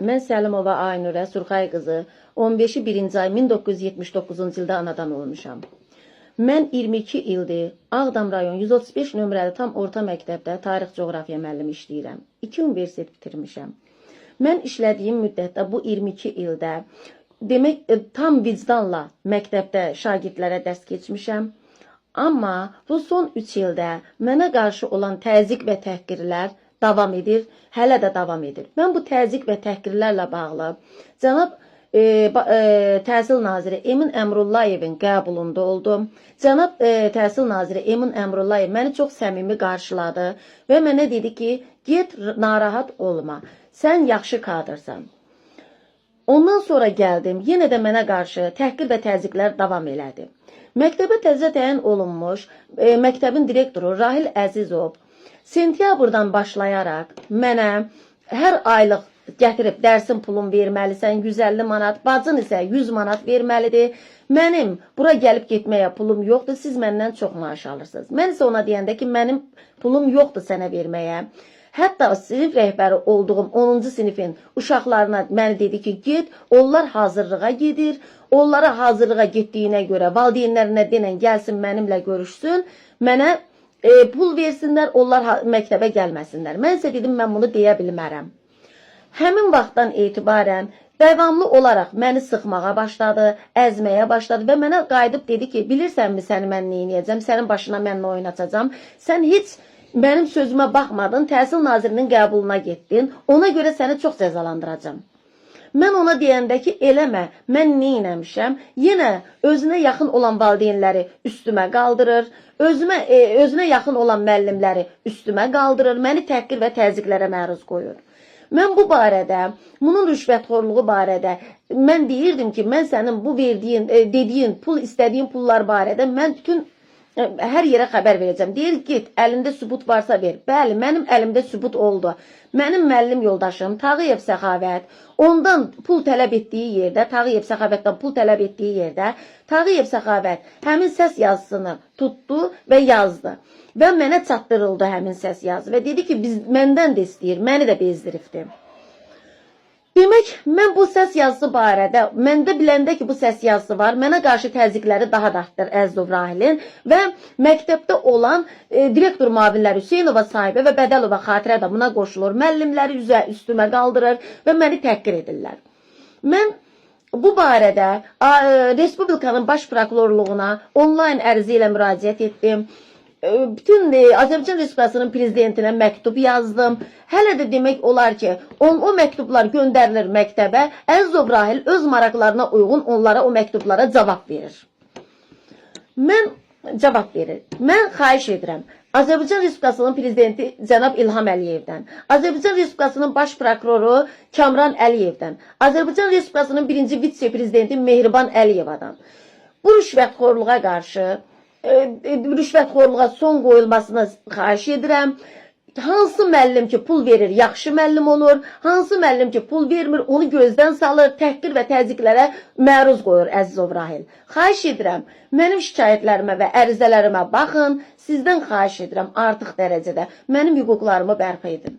Mən Səlimova Aynurə Surxay qızı 15-i 1-ci ay 1979-cu ildə anadan olmuşam. Mən 22 ildir Ağdam rayon 135 nömrəli tam orta məktəbdə tarix coğrafiya müəllimi işləyirəm. 2 universitet bitirmişəm. Mən işlədiyim müddətdə bu 22 ildə demək tam vicdanla məktəbdə şagirdlərə dərs keçmişəm. Amma bu son 3 ildə mənə qarşı olan təzyiq və təhqirlər davam edir, hələ də davam edir. Mən bu təzyiq və təhqirlərlə bağlı cənab Təhsil Naziri Emin Əmrullayevin qəbulunda oldum. Cənab Təhsil Naziri Emin Əmrullayev məni çox səmimi qarşıladı və mənə dedi ki, get narahat olma, sən yaxşı kadrsan. Ondan sonra gəldim, yenə də mənə qarşı təhqir və təzyiqlər davam elədi. Məktəbə təzə təyin olunmuş məktəbin direktoru Rahil Əzizov sentyabrdan başlayaraq mənə hər aylıq gətirib dərsin pulunu verməlisən 150 manat, bacın isə 100 manat verməlidir. Mənim bura gəlib getməyə pulum yoxdur, siz məndən çox maaş alırsınız. Mən isə ona deyəndə ki, mənim pulum yoxdur sənə verməyə. Hətta sinif rəhbəri olduğum 10-cu sinifin uşaqlarına mənə dedi ki, get, onlar hazırlığa gedir. Onlara hazırlığa getdiyinə görə valideynlərinə denən gəlsin mənimlə görüşsün, mənə pul versinlər, onlar məktəbə gəlməsinlər. Mən isə dedim, mən bunu deyə bilmərəm. Həmin vaxtdan etibarən davamlı olaraq məni sıxmağa başladı, əzməyə başladı və mənə qayıdıb dedi ki, bilirsənmi səni mən nə edəcəm, sənin başına mən nə oynatacam, sən heç mənim sözümə baxmadın, Təhsil Nazirinin qəbuluna getdin, ona görə səni çox cəzalandıracam. Mən ona deyəndə ki, eləmə, mən nə eləmişəm, yenə özünə yaxın olan valideynləri üstümə qaldırır, özünə yaxın olan müəllimləri üstümə qaldırır, məni təhqir və təzyiqlərə məruz qoyur. Mən bu barədə, bunun rüşvətxorluğu barədə mən deyirdim ki, mən sənin bu verdiyin, dediyin, istədiyin pullar barədə mən bütün hər yerə xəbər verəcəm. Deyir, get, əlində sübut varsa ver. Bəli, mənim əlimdə sübut oldu. Mənim müəllim yoldaşım Tağıyev Səxavət ondan pul tələb etdiyi yerdə, Tağıyev Səxavətdən pul tələb etdiyi yerdə, Tağıyev Səxavət həmin səs yazısını tutdu və yazdı. Və mənə çatdırıldı həmin səs yazı və dedi ki, məndən də istəyir, məni də bezdiribdir. Demək, mən bu səs yazısı barədə, məndə biləndə ki, bu səs yazısı var, mənə qarşı təzyiqləri daha da artdır Əzizov Rahilin və məktəbdə olan direktor müavinləri Hüseynova Sahibə və Bədəlova Xatirə də buna qoşulur, müəllimləri üstümə qaldırır və məni təhqir edirlər. Mən bu barədə Respublikanın baş prokurorluğuna onlayn ərizə ilə müraciət etdim. Bütün Azərbaycan Respublikasının prezidentinə məktub yazdım. Hələ də demək olar ki, o məktublar göndərilir məktəbə. Əzizov Rahil öz maraqlarına uyğun onlara o məktublara cavab verir. Mən xahiş edirəm. Azərbaycan Respublikasının prezidenti cənab İlham Əliyevdən, Azərbaycan Respublikasının baş prokuroru Kamran Əliyevdən, Azərbaycan Respublikasının birinci vitse-prezidenti Mehriban Əliyevadan bu rüşvətxorluğa qarşı rüşvətxorluğa son qoyulmasını xahiş edirəm. Hansı müəllim ki, pul verir, yaxşı müəllim olur. Hansı müəllim ki, pul vermir, onu gözdən salır, təhqir və təzyiqlərə məruz qoyur Əzizov Rahil. Xahiş edirəm, mənim şikayətlərimə və ərizələrimə baxın, sizdən xahiş edirəm artıq dərəcədə mənim hüquqlarımı bərpa edin.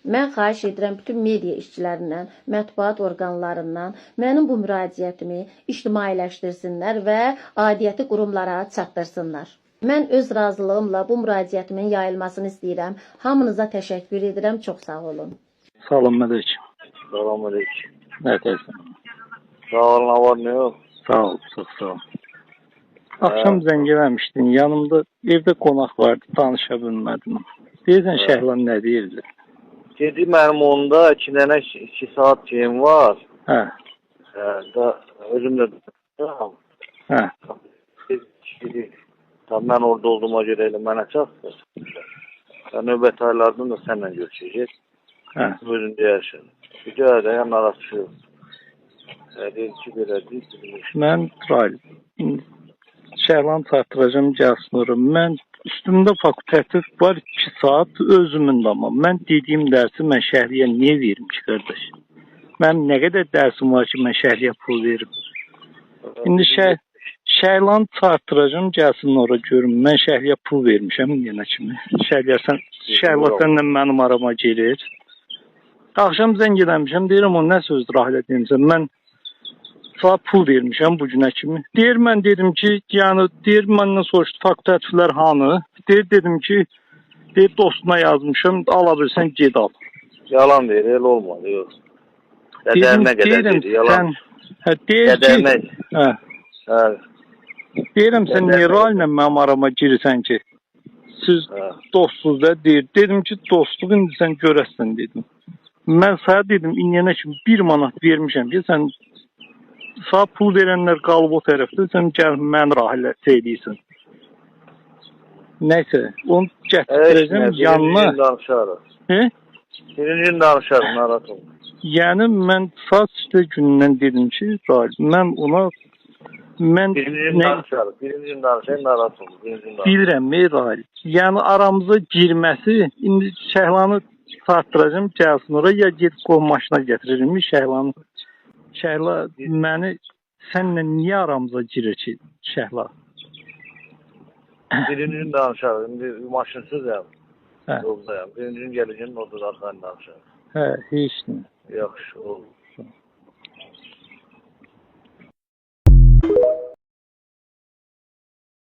Mən xahiş edirəm bütün media işçilərindən, mətbuat orqanlarından mənim bu müraciətimi ictimailəşdirsinlər və aidiyyəti qurumlara çatdırsınlar. Mən öz razılığımla bu müraciətimin yayılmasını istəyirəm. Hamınıza təşəkkür edirəm. Çox sağ olun. Salam aleyküm. Salam aleyküm. Nə deyirsən? Sağ olun, ne var ne yok? Sağ ol, çox sağ ol. Akşam zəng eləmişdin, yanımda evdə qonaq vardı, danışa bilmədim. Deyirsən Şəhlan nə deyirdi? Dedi mənim onda 2 saat şeyim var. Hə. Özüm də Hə. mən orada olduğuma görə elə mənə çatdır. Növbət aylardan da sənlə görüşəcək. Hə. Özün deyərsən. Rica edirəm, arası yox. Deyir ki, belə deyil. Mən Rahil, Şəhlan çatdıracam gəlsin. Mən üstümdə fakulteti var 2 saat özümün amma. Mən dediyim dərsi mən şəhriyə niyə verim ki, qardaş? Mənim nə qədər dərsim var ki, mən şəhriyə pul verim. İndi Şəhlanı çarptıracam, gəlsin ora görüm. Mən şəhriyə pul vermişəm yenə kimi. Şəhla səndən mənim arama gelir. Axşam zəng eləmişəm, deyirəm o nə sözdür Rahilə demişəm. Mən sağ pul vermişəm bu günə kimi. Deyir mən dedim ki, yəni deyir məndən soruşdu fakt təkliflər hanı? Dedim ki, deyir dostuna yazmışam, ala bilsən ged al. Yalan deyir, elə olmadı, yox. Qədərinə qədər deyir, yalan. Hə, deyir Qədərinə. ki, hə. Hə, Deyirəm sən niyə Rahilə mənim arama girirsən ki? Siz dostsuz da deyir. Dedim ki, dostluq indi sən görəsən dedim. Mən sənə dedim, indiyənə kimi 1 manat vermişəm ki, sən sağ pul verənlər qalıb o tərəfdə, sən gəl mən Rahilə eləyirsən. Nəysə, onu gətirəcəm yanına. Birinci gün danışarıq. He? Birinci gün danışarıq, narahat olma. Yəni mən saat günündən dedim ki, mən ona Birinci gün danışarıq. Birinci gün danışarıq, narahat olma. Bilirəm, Rahilə. Yəni aramıza girməsi, indi Şəhlanı çartdıracam, gəlsin oraya, ya gedib qol maşına gətiririm Şəhlanı. Şəhla məni sənlə niyə aramıza girir ki, Şəhla? Birinci gün danışarıq. İndi maşınsızam. Hə. Yoldayam. Birinci gün gələcəm, orada da arxayın danışarıq. Hə, heç nə. Yaxşı, oldu.